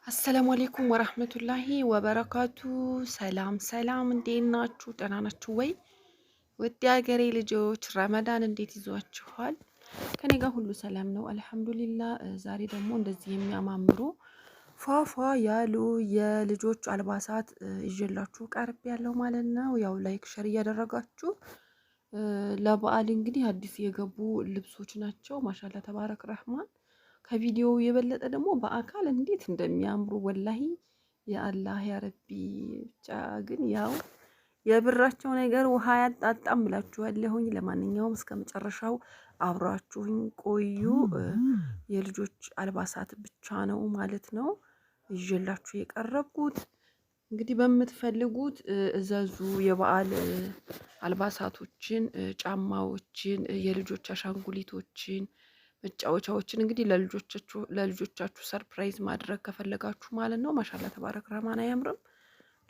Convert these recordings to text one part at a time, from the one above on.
አሰላሙ አሌይኩም ወራህመቱላሂ ወበረካቱ። ሰላም ሰላም፣ እንዴት ናችሁ? ደህና ናችሁ ወይ? ውድ ሀገሬ ልጆች ረመዳን እንዴት ይዟችኋል? ከኔ ጋር ሁሉ ሰላም ነው አልሐምዱሊላህ። ዛሬ ደግሞ እንደዚህ የሚያማምሩ ፏፏ ያሉ የልጆች አልባሳት ይዤላችሁ ቀርብ ያለው ማለት ነው። ያው ላይክ ሸር እያደረጋችሁ ለበዓል እንግዲህ አዲስ የገቡ ልብሶች ናቸው። ማሻላ ተባረክ ረህማን። ከቪዲዮው የበለጠ ደግሞ በአካል እንዴት እንደሚያምሩ ወላሂ የአላህ ያረቢ። ብቻ ግን ያው የብራቸው ነገር ውሃ ያጣጣም ብላችኋለሁኝ። ለማንኛውም እስከ መጨረሻው አብራችሁኝ ቆዩ። የልጆች አልባሳት ብቻ ነው ማለት ነው ይዤላችሁ የቀረብኩት። እንግዲህ በምትፈልጉት እዘዙ። የበዓል አልባሳቶችን፣ ጫማዎችን፣ የልጆች አሻንጉሊቶችን፣ መጫወቻዎችን እንግዲህ ለልጆቻችሁ ሰርፕራይዝ ማድረግ ከፈለጋችሁ ማለት ነው። ማሻላ ተባረክ ረህማን አያምርም?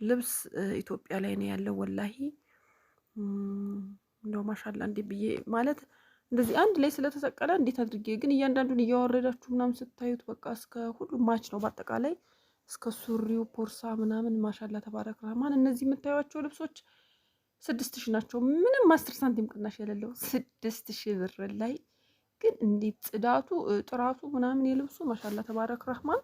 ልብስ ኢትዮጵያ ላይ ነው ያለው ወላሂ። እንደው ማሻላ እንዴ ብዬ ማለት እንደዚህ አንድ ላይ ስለተሰቀለ እንዴት አድርጌ ግን እያንዳንዱን እያወረዳችሁ ምናምን ስታዩት በቃ እስከ ሁሉም ማች ነው በአጠቃላይ እስከ ሱሪው ፖርሳ ምናምን ማሻላ ተባረክ ረህማን። እነዚህ የምታዩቸው ልብሶች 6000 ናቸው። ምንም 10 ሳንቲም ቅናሽ የሌለው 6000 ብር ላይ ግን እንዴት ጽዳቱ ጥራቱ ምናምን የልብሱ ማሻላ ተባረክ ረህማን።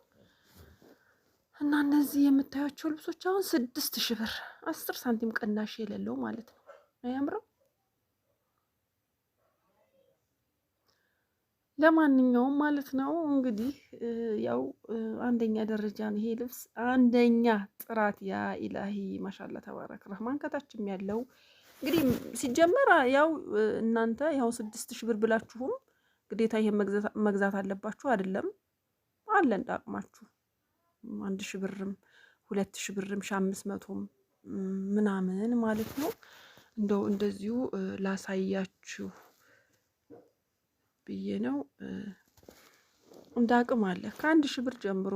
እና እነዚህ የምታዩቸው ልብሶች አሁን 6000 ብር 10 ሳንቲም ቅናሽ የሌለው ማለት ነው። አያምርም? ለማንኛውም ማለት ነው እንግዲህ ያው አንደኛ ደረጃ ነው ይሄ ልብስ፣ አንደኛ ጥራት። ያ ኢላሂ ማሻላ ተባረክ ረህማን። ከታችም ያለው እንግዲህ ሲጀመር ያው እናንተ ያው 6000 ብር ብላችሁም ግዴታ ይሄን መግዛት አለባችሁ አይደለም። አለ እንዳቅማችሁ 1000 ብርም 2000 ብርም 1500 ምናምን ማለት ነው። እንደው እንደዚሁ ላሳያችሁ ብዬ ነው። እንደ አቅም አለ ከ1000 ብር ጀምሮ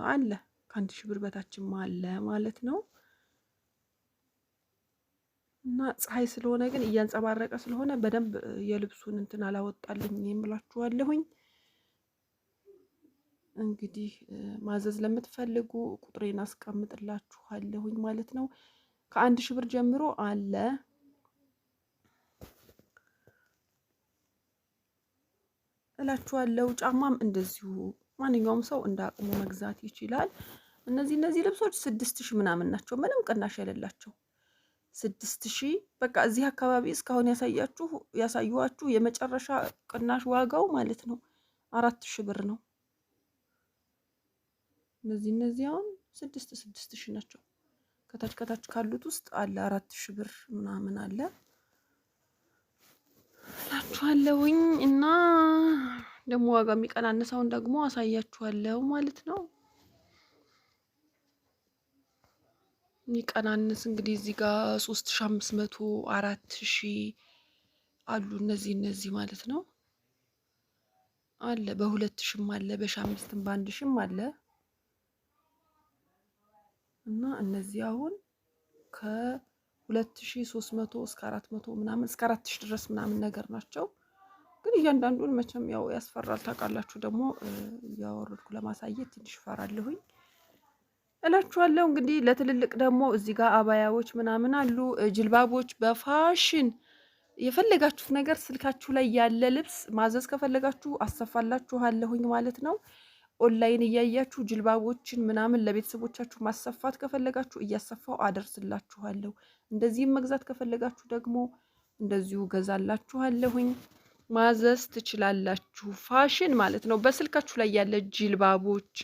አለ፣ ከ1000 ብር በታችም አለ ማለት ነው። እና ፀሐይ ስለሆነ ግን እያንጸባረቀ ስለሆነ በደንብ የልብሱን እንትን አላወጣልኝ የምላችኋለሁኝ። እንግዲህ ማዘዝ ለምትፈልጉ ቁጥሬን አስቀምጥላችኋለሁኝ ማለት ነው። ከ1000 ብር ጀምሮ አለ እላችኋለሁ። ጫማም እንደዚሁ ማንኛውም ሰው እንደ አቅሙ መግዛት ይችላል። እነዚህ ልብሶች 6000 ምናምን ናቸው፣ ምንም ቅናሽ የሌላቸው 6000። በቃ እዚህ አካባቢ እስካሁን ያሳዩዋችሁ የመጨረሻ ቅናሽ ዋጋው ማለት ነው 4000 ብር ነው። እነዚህ አሁን 6000 ናቸው። ከታች ካሉት ውስጥ አለ 4000 ብር ምናምን አለ እላችኋለሁኝ። እና ደግሞ ዋጋ የሚቀናነሰውን ደግሞ አሳያችኋለሁ ማለት ነው። የሚቀናንስ እንግዲህ እዚህ ጋር 3500 4000 አሉ። እነዚህ ማለት ነው አለ በ2000ም አለ በ1500ም በ1000ም አለ። እና እነዚህ አሁን ከ2300 እስከ 400 ምናምን እስከ 4000 ድረስ ምናምን ነገር ናቸው። ግን እያንዳንዱን መቼም ያው ያስፈራል ታውቃላችሁ። ደግሞ እያወረድኩ ለማሳየት ትንሽ ፈራለሁኝ እላችኋለሁ። እንግዲህ ለትልልቅ ደግሞ እዚህ ጋር አባያዎች ምናምን አሉ፣ ጅልባቦች በፋሽን የፈለጋችሁት ነገር ስልካችሁ ላይ ያለ ልብስ ማዘዝ ከፈለጋችሁ አሰፋላችኋለሁኝ ማለት ነው። ኦንላይን እያያችሁ ጅልባቦችን ምናምን ለቤተሰቦቻችሁ ማሰፋት ከፈለጋችሁ እያሰፋው አደርስላችኋለሁ። እንደዚህም መግዛት ከፈለጋችሁ ደግሞ እንደዚሁ ገዛላችኋለሁኝ። ማዘዝ ትችላላችሁ። ፋሽን ማለት ነው። በስልካችሁ ላይ ያለ ጅልባቦች፣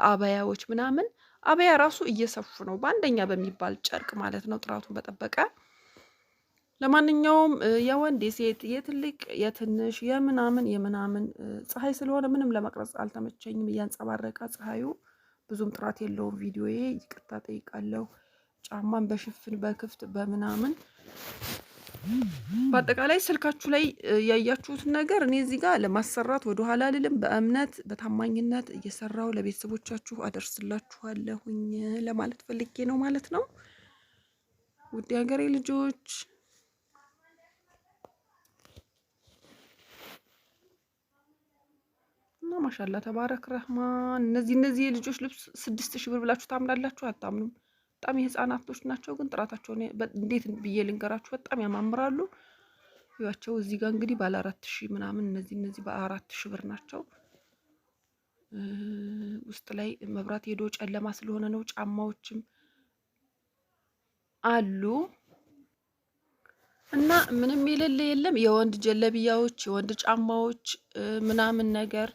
አባያዎች ምናምን አባያ ራሱ እየሰፉ ነው በአንደኛ በሚባል ጨርቅ ማለት ነው፣ ጥራቱን በጠበቀ። ለማንኛውም የወንድ የሴት የትልቅ የትንሽ የምናምን ፀሐይ ስለሆነ ምንም ለመቅረጽ አልተመቸኝም። እያንጸባረቀ ፀሐዩ ብዙም ጥራት የለውም ቪዲዮዬ፣ ይቅርታ ጠይቃለሁ። ጫማን በሽፍን በክፍት በምናምን በአጠቃላይ ስልካችሁ ላይ ያያችሁትን ነገር እኔ እዚህ ጋር ለማሰራት ወደ ኋላ አልልም። በእምነት በታማኝነት እየሰራው ለቤተሰቦቻችሁ አደርስላችኋለሁኝ ለማለት ፈልጌ ነው ማለት ነው። ውድ ሀገሬ ልጆች እና ማሻአላ ተባረክ ረህማን። እነዚህ የልጆች ልብስ 6000 ብር ብላችሁ ታምናላችሁ? አታምኑም። በጣም የህፃናቶች ናቸው፣ ግን ጥራታቸውን እንዴት ብዬ ልንገራችሁ? በጣም ያማምራሉ። ያቸው እዚህ ጋር እንግዲህ ባለ 4000 ምናምን እነዚህ በ4000 ብር ናቸው። ውስጥ ላይ መብራት ሄዶ ጨለማ ስለሆነ ነው። ጫማዎችም አሉ እና ምንም የሌለ የለም። የወንድ ጀለቢያዎች፣ የወንድ ጫማዎች ምናምን ነገር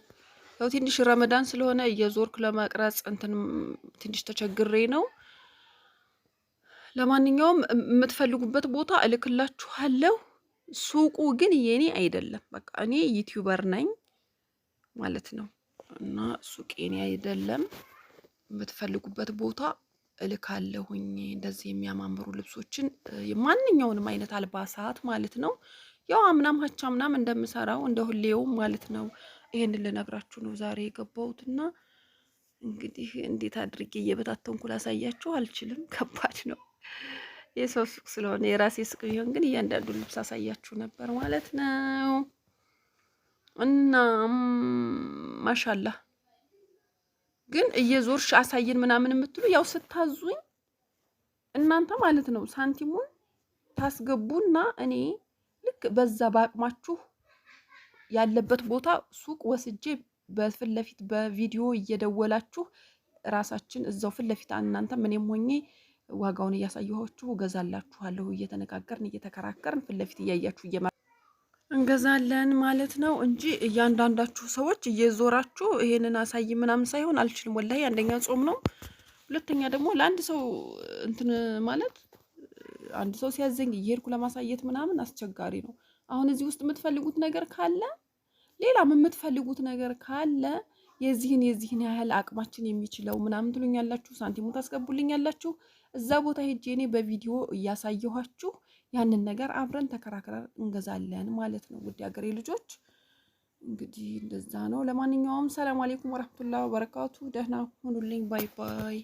ያው ትንሽ ረመዳን ስለሆነ እየዞርኩ ለመቅረጽ እንትን ትንሽ ተቸግሬ ነው። ለማንኛውም የምትፈልጉበት ቦታ እልክላችኋለሁ። ሱቁ ግን የኔ አይደለም። በቃ እኔ ዩቲዩበር ነኝ ማለት ነው እና ሱቅ የኔ አይደለም። የምትፈልጉበት ቦታ እልካለሁኝ። እንደዚህ የሚያማምሩ ልብሶችን ማንኛውንም አይነት አልባሳት ማለት ነው። ያው አምናም ሀቻምናም እንደምሰራው እንደ ሁሌው ማለት ነው። ይሄንን ልነግራችሁ ነው ዛሬ የገባሁትና እንግዲህ እንዴት አድርጌ እየበታተንኩ ላሳያችሁ አልችልም። ከባድ ነው። የሰው ሱቅ ስለሆነ የራሴ ሱቅ ቢሆን ግን እያንዳንዱ ልብስ አሳያችሁ ነበር ማለት ነው። እና ማሻአላህ ግን እየዞርሽ አሳየን ምናምን የምትሉ ያው ስታዙኝ እናንተ ማለት ነው ሳንቲሙን ታስገቡና እኔ ልክ በዛ በአቅማችሁ ያለበት ቦታ ሱቅ ወስጄ በፊት ለፊት በቪዲዮ እየደወላችሁ ራሳችን እዛው ፊት ለፊት እናንተ ምንም ሆኜ ዋጋውን እያሳየኋችሁ እገዛላችኋለሁ። እየተነጋገርን እየተከራከርን ፊት ለፊት እያያችሁ እንገዛለን ማለት ነው እንጂ እያንዳንዳችሁ ሰዎች እየዞራችሁ ይሄንን አሳይ ምናምን ሳይሆን አልችልም። ወላሂ አንደኛ ጾም ነው፣ ሁለተኛ ደግሞ ለአንድ ሰው እንትን ማለት አንድ ሰው ሲያዘኝ እየሄድኩ ለማሳየት ምናምን አስቸጋሪ ነው። አሁን እዚህ ውስጥ የምትፈልጉት ነገር ካለ ሌላም የምትፈልጉት ነገር ካለ የዚህን ያህል አቅማችን የሚችለው ምናምን ትሉኛላችሁ፣ ሳንቲሙ ታስገቡልኛላችሁ። እዛ ቦታ ሄጄ እኔ በቪዲዮ እያሳየኋችሁ ያንን ነገር አብረን ተከራክረን እንገዛለን ማለት ነው። ውድ ሀገሬ ልጆች እንግዲህ እንደዛ ነው። ለማንኛውም ሰላም አለይኩም ወራህመቱላሂ ወበረካቱ። ደህና ሁኑልኝ። ባይ ባይ።